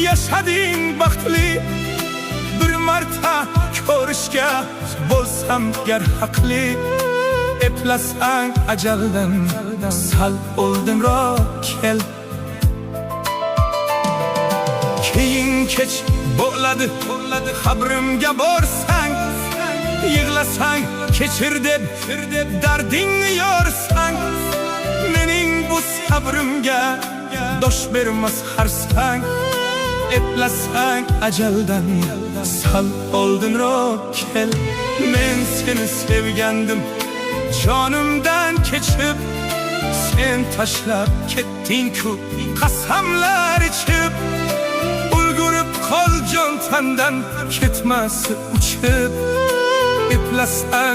yashading baxtli. Bir marta ko'rishga bo'lsam gar haqli. Eplasang ajaldan sal oldinroq kel. Keyin kech bo'ladi qabrimga borsang, yig'lasang kechir deb dardingni yorsang, mening bu sabrimga dosh bermas harsang. Eplasang ajaldan sal oldinroq kel. Men seni sevgandim jonimdan kechib, sen tashlab ketding-ku qasamlar ichib. Ulgurib qol jon tandan ketmas uchib. Eplasang